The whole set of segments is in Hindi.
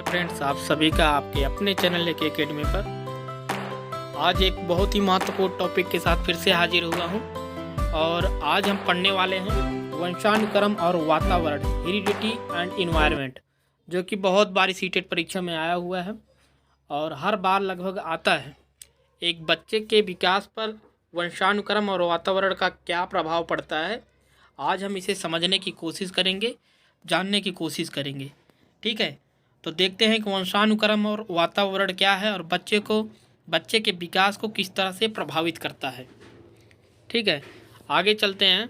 है फ्रेंड्स, आप सभी का आपके अपने चैनल एक एकेडमी पर आज एक बहुत ही महत्वपूर्ण टॉपिक के साथ फिर से हाजिर हुआ हूं। और आज हम पढ़ने वाले हैं वंशानुक्रम और वातावरण, हेरिडिटी एंड इन्वायरमेंट, जो कि बहुत बार सीटेट परीक्षा में आया हुआ है और हर बार लगभग आता है। एक बच्चे के विकास पर वंशानुक्रम और वातावरण का क्या प्रभाव पड़ता है, आज हम इसे समझने की कोशिश करेंगे, जानने की कोशिश करेंगे। ठीक है, तो देखते हैं कि वंशानुक्रम और वातावरण क्या है और बच्चे के विकास को किस तरह से प्रभावित करता है। ठीक है, आगे चलते हैं।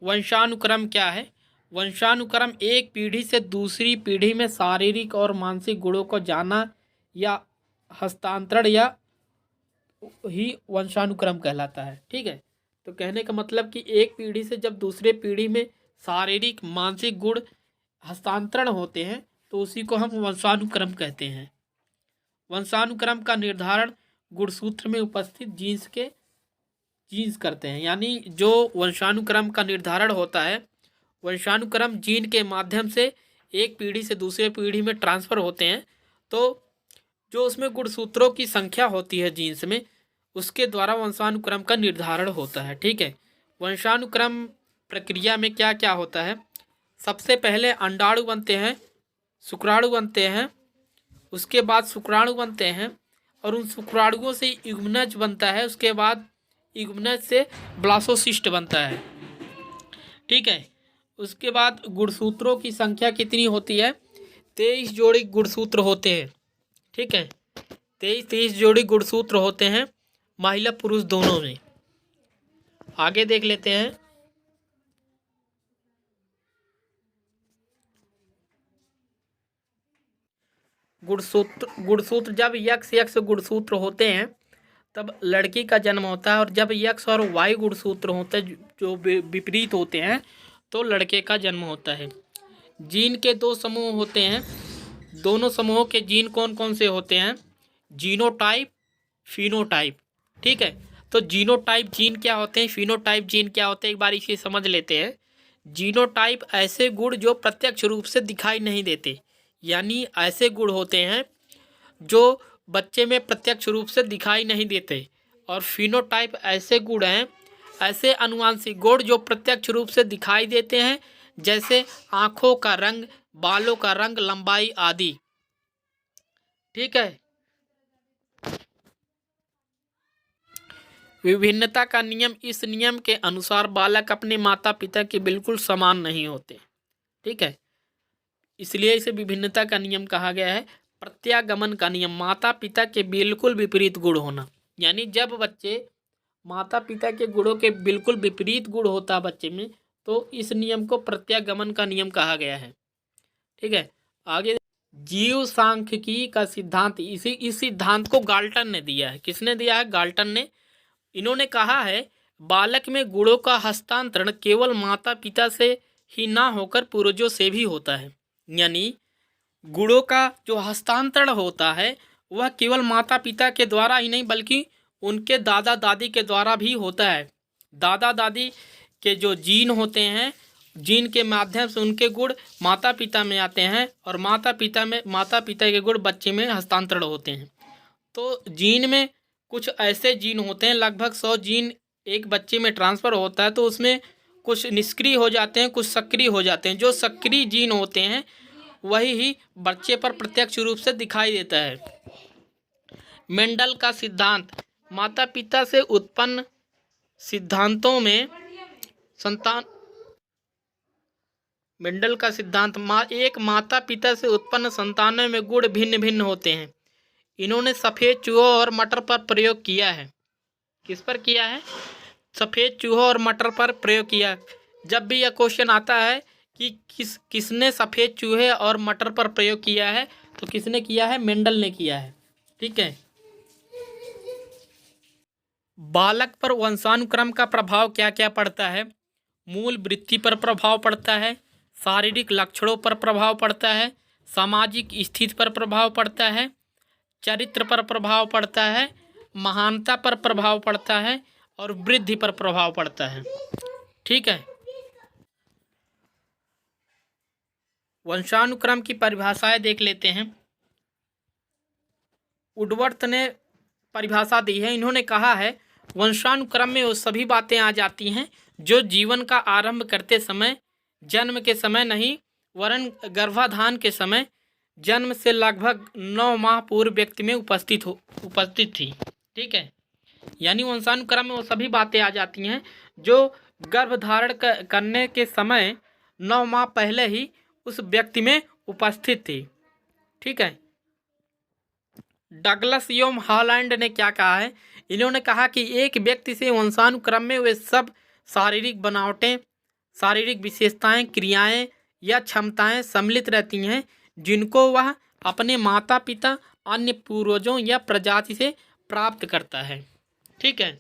वंशानुक्रम क्या है? वंशानुक्रम एक पीढ़ी से दूसरी पीढ़ी में शारीरिक और मानसिक गुणों को जाना या हस्तांतरण या ही वंशानुक्रम कहलाता है। ठीक है, तो कहने का मतलब कि एक पीढ़ी से जब दूसरे पीढ़ी में शारीरिक मानसिक गुण हस्तांतरण होते हैं तो उसी को हम वंशानुक्रम कहते हैं। वंशानुक्रम का निर्धारण गुणसूत्र में उपस्थित जीन्स करते हैं। यानी जो वंशानुक्रम का निर्धारण होता है, वंशानुक्रम जीन के माध्यम से एक पीढ़ी से दूसरे पीढ़ी में ट्रांसफ़र होते हैं, तो जो उसमें गुणसूत्रों की संख्या होती है जीन्स में, उसके द्वारा वंशानुक्रम का निर्धारण होता है। ठीक है, वंशानुक्रम प्रक्रिया में क्या क्या होता है? सबसे पहले अंडाणु बनते हैं, शुक्राणु बनते हैं, उसके बाद शुक्राणु बनते हैं और उन शुक्राणुओं से युग्मनज बनता है, उसके बाद युग्मनज से ब्लास्टोसिस्ट बनता है। ठीक है, उसके बाद गुणसूत्रों की संख्या कितनी होती है? 23 जोड़ी गुणसूत्र होते हैं। ठीक है, 23 जोड़ी गुणसूत्र होते हैं महिला पुरुष दोनों में। आगे देख लेते हैं। गुणसूत्र जब यक्स गुणसूत्र होते हैं तब लड़की का जन्म होता है, और जब यक्स और वाई गुणसूत्र होते हैं जो विपरीत होते हैं तो लड़के का जन्म होता है। जीन के दो समूह होते हैं, दोनों समूहों के जीन कौन कौन से होते हैं? Genotype, phenotype. ठीक है, तो जीनोटाइप जीन क्या होते हैं, फिनोटाइप जीन क्या होते हैं, एक बार इसे समझ लेते हैं। जीनोटाइप ऐसे गुण जो प्रत्यक्ष रूप से दिखाई नहीं देते, यानी ऐसे गुण होते हैं जो बच्चे में प्रत्यक्ष रूप से दिखाई नहीं देते। और फिनोटाइप ऐसे गुण हैं, ऐसे आनुवंशिक गुण जो प्रत्यक्ष रूप से दिखाई देते हैं, जैसे आँखों का रंग, बालों का रंग, लंबाई आदि। ठीक है, विभिन्नता का नियम, इस नियम के अनुसार बालक अपने माता पिता के बिल्कुल समान नहीं होते। ठीक है, इसलिए इसे विभिन्नता का नियम कहा गया है। प्रत्यागमन का नियम, माता पिता के बिल्कुल विपरीत गुण होना, यानी जब बच्चे माता पिता के गुणों के बिल्कुल विपरीत गुण होता है बच्चे में, तो इस नियम को प्रत्यागमन का नियम कहा गया है। ठीक है, आगे जीव सांख्यिकी का सिद्धांत, इस सिद्धांत को गाल्टन ने दिया है। किसने दिया है? गाल्टन ने। इन्होंने कहा है बालक में गुणों का हस्तांतरण केवल माता पिता से ही ना होकर पूर्वजों से भी होता है। यानी गुणों का जो हस्तांतरण होता है वह केवल माता पिता के द्वारा ही नहीं बल्कि उनके दादा दादी के द्वारा भी होता है। दादा दादी के जो जीन होते हैं, जीन के माध्यम से उनके गुण माता पिता में आते हैं और माता पिता के गुण बच्चे में हस्तांतरण होते हैं। तो जीन में कुछ ऐसे जीन होते हैं, लगभग 100 जीन एक बच्चे में ट्रांसफ़र होता है, तो उसमें कुछ निष्क्रिय हो जाते हैं, कुछ सक्रिय हो जाते हैं। जो सक्रिय जीन होते हैं वही ही बच्चे पर प्रत्यक्ष रूप से दिखाई देता है। मेंडल का सिद्धांत, माता पिता से उत्पन्न सिद्धांतों में संतान मेंडल का सिद्धांत, एक माता पिता से उत्पन्न संतानों में गुण भिन्न भिन्न होते हैं। इन्होंने सफ़ेद चूहों और मटर पर प्रयोग किया है। किस पर किया है? सफ़ेद चूहों और मटर पर प्रयोग किया। जब भी यह क्वेश्चन आता है कि किसने सफ़ेद चूहे और मटर पर प्रयोग किया है, तो किसने किया है? मेंडल ने किया है। ठीक है, बालक पर वंशानुक्रम का प्रभाव क्या क्या पड़ता है? मूल वृत्ति पर प्रभाव पड़ता है, शारीरिक लक्षणों पर प्रभाव पड़ता है, सामाजिक स्थिति पर प्रभाव पड़ता है, चरित्र पर प्रभाव पड़ता है, महानता पर प्रभाव पड़ता है और वृद्धि पर प्रभाव पड़ता है। ठीक है, वंशानुक्रम की परिभाषाएं देख लेते हैं। वुडवर्थ ने परिभाषा दी है। इन्होंने कहा है वंशानुक्रम में वो सभी बातें आ जाती हैं जो जीवन का आरंभ करते समय, जन्म के समय नहीं वरन गर्भाधान के समय, जन्म से लगभग 9 माह पूर्व व्यक्ति में उपस्थित थी। ठीक है, यानी वंशानुक्रम में वो सभी बातें आ जाती हैं जो गर्भ धारण करने के समय 9 माह पहले ही उस व्यक्ति में उपस्थित थी। ठीक है, डगलस योम हॉलैंड ने क्या कहा है? इन्होंने कहा कि एक व्यक्ति से वंशानुक्रम में वे सब शारीरिक बनावटें, शारीरिक विशेषताएं, क्रियाएं या क्षमताएं सम्मिलित रहती हैं जिनको वह अपने माता पिता, अन्य पूर्वजों या प्रजाति से प्राप्त करता है। ठीक है,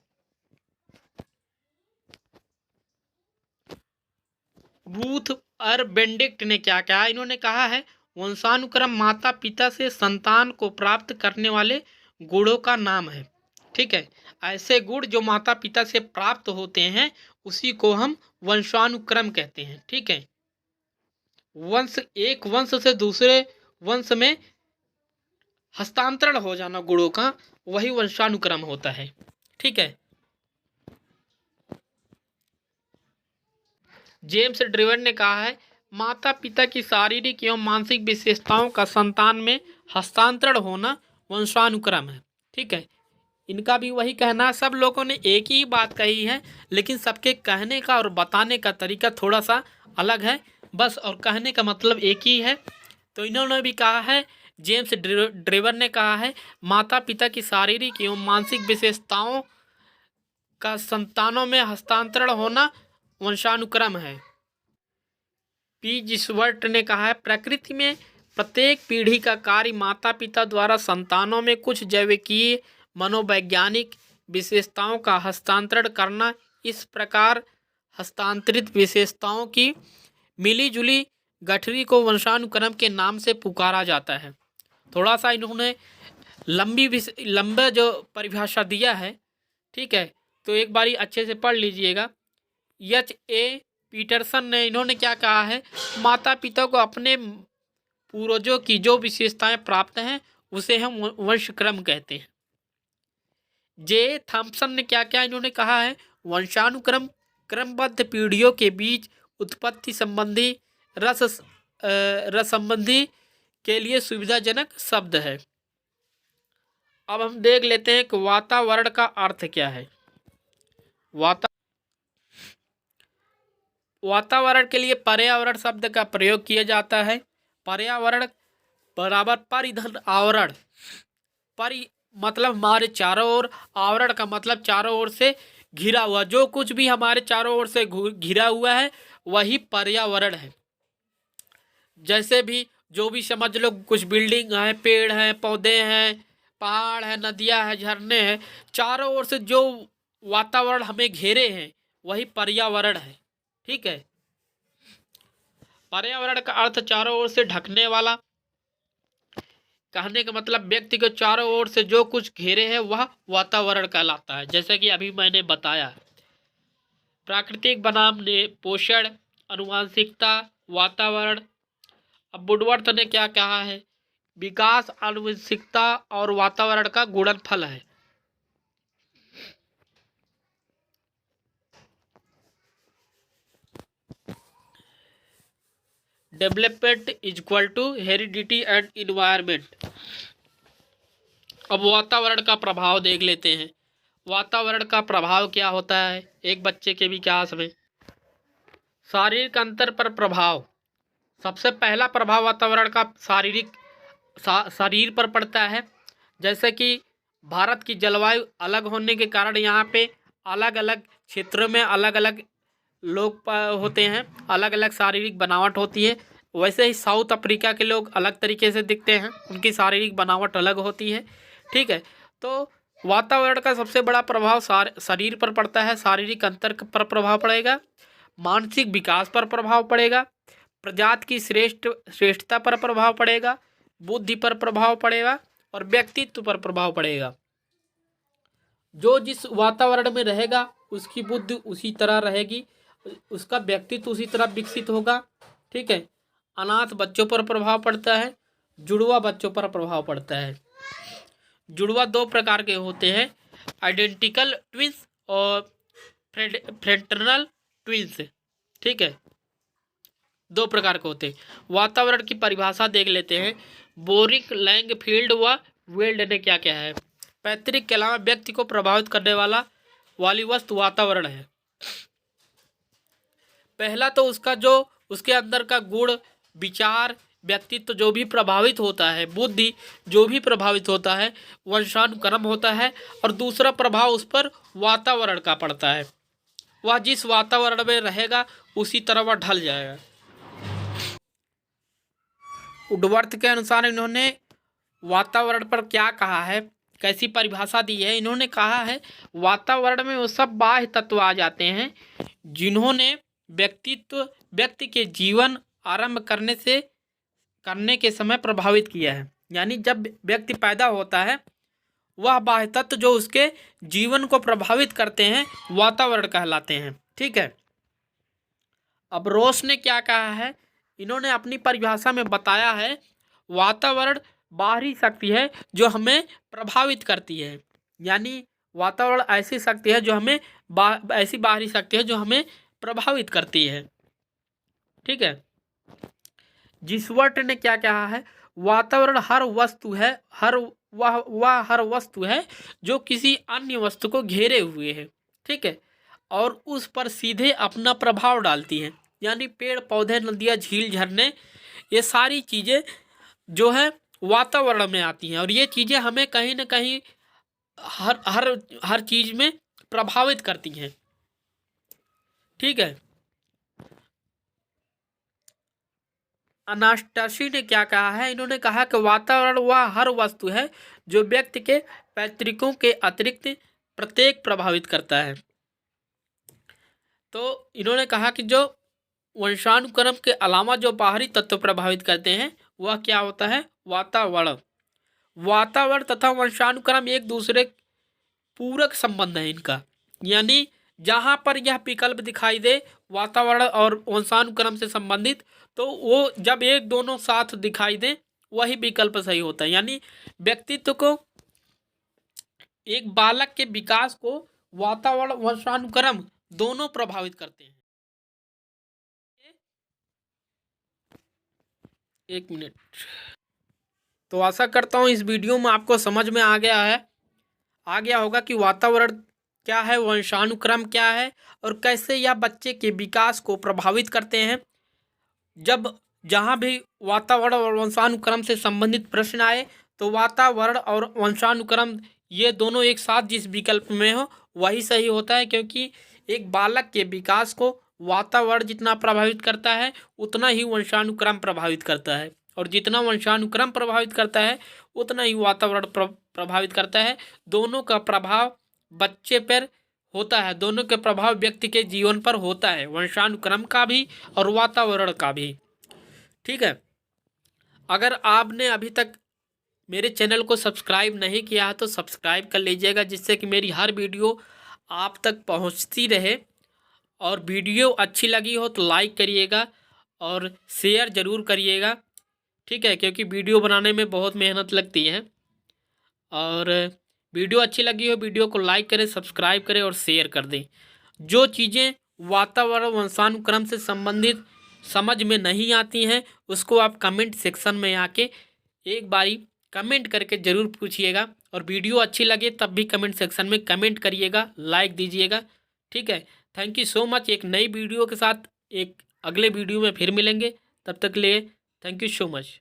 रूथ और बेनेडिक्ट ने क्या कहा? इन्होंने कहा है वंशानुक्रम माता पिता से संतान को प्राप्त करने वाले गुणों का नाम है। ठीक है, ऐसे गुण जो माता पिता से प्राप्त होते हैं उसी को हम वंशानुक्रम कहते हैं। ठीक है, एक वंश से दूसरे वंश में हस्तांतरण हो जाना गुणों का, वही वंशानुक्रम होता है। ठीक है, जेम्स ड्रीवर ने कहा है माता पिता की शारीरिक एवं मानसिक विशेषताओं का संतान में हस्तांतरण होना वंशानुक्रम है। ठीक है, इनका भी वही कहना। सब लोगों ने एक ही बात कही है, लेकिन सबके कहने का और बताने का तरीका थोड़ा सा अलग है बस, और कहने का मतलब एक ही है। तो इन्होंने भी कहा है, जेम्स ड्रीवर ने कहा है माता पिता की शारीरिक एवं मानसिक विशेषताओं का संतानों में हस्तांतरण होना वंशानुक्रम है। पी जिसवर्ट ने कहा है प्रकृति में प्रत्येक पीढ़ी का कार्य माता पिता द्वारा संतानों में कुछ जैविकीय मनोवैज्ञानिक विशेषताओं का हस्तांतरण करना। इस प्रकार हस्तांतरित विशेषताओं की मिली-जुली गठरी को वंशानुक्रम के नाम से पुकारा जाता है। थोड़ा सा इन्होंने लंबा जो परिभाषा दिया है, ठीक है, तो एक बारी अच्छे से पढ़ लीजिएगा। H.A. पीटरसन ने इन्होंने क्या कहा है, माता पिता को अपने पूर्वजों की जो विशेषताएं प्राप्त हैं उसे हम वंशक्रम कहते हैं। जे थॉम्पसन ने क्या क्या इन्होंने कहा है, वंशानुक्रम क्रमबद्ध पीढ़ियों के बीच उत्पत्ति संबंधी रस संबंधी के लिए सुविधाजनक शब्द है। अब हम देख लेते हैं कि वातावरण का अर्थ क्या है। वातावरण के लिए पर्यावरण शब्द का प्रयोग किया जाता है। पर्यावरण बराबर परिधन आवरण। मतलब हमारे चारों ओर, आवरण का मतलब चारों ओर से घिरा हुआ, जो कुछ भी हमारे चारों ओर से घिरा हुआ है वही पर्यावरण है। जैसे भी जो भी समझ लो, कुछ बिल्डिंग है, पेड़ है, पौधे हैं, पहाड़ है, नदियां है, झरने हैं, चारों ओर से जो वातावरण हमें घेरे हैं वही पर्यावरण है। ठीक है, पर्यावरण का अर्थ चारों ओर से ढकने वाला। कहने का मतलब व्यक्ति को चारों ओर से जो कुछ घेरे है वह वातावरण कहलाता है। जैसे कि अभी मैंने बताया, प्राकृतिक बनाम ने पोषण, आनुवंशिकता, वातावरण। अब वुडवर्थ ने क्या कहा है, विकास आनुवंशिकता और वातावरण का गुणनफल है। Development is equal to heredity and environment. अब वातावरण का प्रभाव देख लेते हैं। वातावरण का प्रभाव क्या होता है एक बच्चे के विकास में। शारीरिक अंतर पर प्रभाव। सबसे पहला प्रभाव वातावरण का शरीर पर पड़ता है। जैसे कि भारत की जलवायु अलग होने के कारण यहाँ पे अलग अलग क्षेत्रों में अलग अलग लोग होते हैं, अलग अलग शारीरिक बनावट होती है। वैसे ही साउथ अफ्रीका के लोग अलग तरीके से दिखते हैं, उनकी शारीरिक बनावट अलग होती है। ठीक है, तो वातावरण का सबसे बड़ा प्रभाव शरीर पर पड़ता है। शारीरिक अंतर पर प्रभाव पड़ेगा, मानसिक विकास पर प्रभाव पड़ेगा, प्रजाति की श्रेष्ठता पर प्रभाव पड़ेगा, बुद्धि पर प्रभाव पड़ेगा और व्यक्तित्व पर प्रभाव पड़ेगा। जो जिस वातावरण में रहेगा उसकी बुद्धि उसी तरह रहेगी, उसका व्यक्तित्व उसी तरह विकसित होगा। ठीक है, अनाथ बच्चों पर प्रभाव पड़ता है, जुड़वा बच्चों पर प्रभाव पड़ता है। जुड़वा दो प्रकार के होते हैं, आइडेंटिकल ट्विंस और फ्रेटर्नल ट्विंस। ठीक है, दो प्रकार के होते हैं। वातावरण की परिभाषा देख लेते हैं। बोरिक, लैंगफील्ड व वेल्ड ने क्या क्या है। पैतृक के अलावा व्यक्ति को प्रभावित करने वाली वस्तु वातावरण है। पहला तो उसका जो उसके अंदर का गुण, विचार, व्यक्तित्व जो भी प्रभावित होता है, बुद्धि जो भी प्रभावित होता है, वंशानुक्रम होता है। और दूसरा प्रभाव उस पर वातावरण का पड़ता है। वह जिस वातावरण में रहेगा उसी तरह वह ढल जाएगा। वुडवर्थ के अनुसार इन्होंने वातावरण पर क्या कहा है, कैसी परिभाषा दी है। इन्होंने कहा है वातावरण में वो सब बाह्य तत्व आ जाते हैं जिन्होंने व्यक्ति के जीवन आरंभ करने के समय प्रभावित किया है। यानी जब व्यक्ति पैदा होता है वह बाह्य तत्व जो उसके जीवन को प्रभावित करते हैं वातावरण कहलाते हैं। ठीक है, अब रोस ने क्या कहा है, इन्होंने अपनी परिभाषा में बताया है वातावरण बाहरी शक्ति है जो हमें प्रभावित करती है। यानी वातावरण ऐसी शक्ति है जो हमें ऐसी बाहरी शक्ति है जो हमें प्रभावित करती है। ठीक है, जिसवर्ट ने क्या कहा है, वातावरण हर वस्तु है, वह हर वस्तु है जो किसी अन्य वस्तु को घेरे हुए है। ठीक है, और उस पर सीधे अपना प्रभाव डालती है। यानी पेड़ पौधे, नदियाँ, झील, झरने, ये सारी चीज़ें जो है वातावरण में आती हैं और ये चीज़ें हमें कहीं ना कहीं हर चीज़ में प्रभावित करती हैं। ठीक है, अनास्टासी ने क्या कहा है, इन्होंने कहा कि वातावरण वह हर वस्तु है जो व्यक्ति के पैतृकों के अतिरिक्त प्रत्येक प्रभावित करता है। तो इन्होंने कहा कि जो वंशानुक्रम के अलावा जो बाहरी तत्व प्रभावित करते हैं वह क्या होता है, वातावरण तथा वंशानुक्रम एक दूसरे पूरक संबंध है इनका। यानी जहाँ पर यह विकल्प दिखाई दे वातावरण और वंशानुक्रम से संबंधित, तो वो जब एक दोनों साथ दिखाई दे वही विकल्प सही होता है। यानी व्यक्तित्व को, एक बालक के विकास को वातावरण वंशानुक्रम दोनों प्रभावित करते हैं। एक मिनट। तो आशा करता हूँ इस वीडियो में आपको समझ में आ गया होगा कि वातावरण क्या है, वंशानुक्रम क्या है और कैसे यह बच्चे के विकास को प्रभावित करते हैं। जहाँ भी वातावरण और वंशानुक्रम से संबंधित प्रश्न आए तो वातावरण और वंशानुक्रम ये दोनों एक साथ जिस विकल्प में हो वही सही होता है, क्योंकि एक बालक के विकास को वातावरण जितना प्रभावित करता है उतना ही वंशानुक्रम प्रभावित करता है, और जितना वंशानुक्रम प्रभावित करता है उतना ही वातावरण प्रभावित करता है। दोनों का प्रभाव बच्चे पर होता है, दोनों के प्रभाव व्यक्ति के जीवन पर होता है, वंशानुक्रम का भी और वातावरण का भी। ठीक है, अगर आपने अभी तक मेरे चैनल को सब्सक्राइब नहीं किया है तो सब्सक्राइब कर लीजिएगा, जिससे कि मेरी हर वीडियो आप तक पहुंचती रहे। और वीडियो अच्छी लगी हो तो लाइक करिएगा और शेयर ज़रूर करिएगा। ठीक है, क्योंकि वीडियो बनाने में बहुत मेहनत लगती है। और वीडियो अच्छी लगी हो वीडियो को लाइक करें, सब्सक्राइब करें और शेयर कर दें। जो चीज़ें वातावरण वंशानुक्रम से संबंधित समझ में नहीं आती हैं उसको आप कमेंट सेक्शन में आके एक बारी कमेंट करके ज़रूर पूछिएगा। और वीडियो अच्छी लगे तब भी कमेंट सेक्शन में कमेंट करिएगा, लाइक दीजिएगा। ठीक है, थैंक यू सो मच। एक नई वीडियो के साथ एक अगले वीडियो में फिर मिलेंगे, तब तक के लिए थैंक यू सो मच।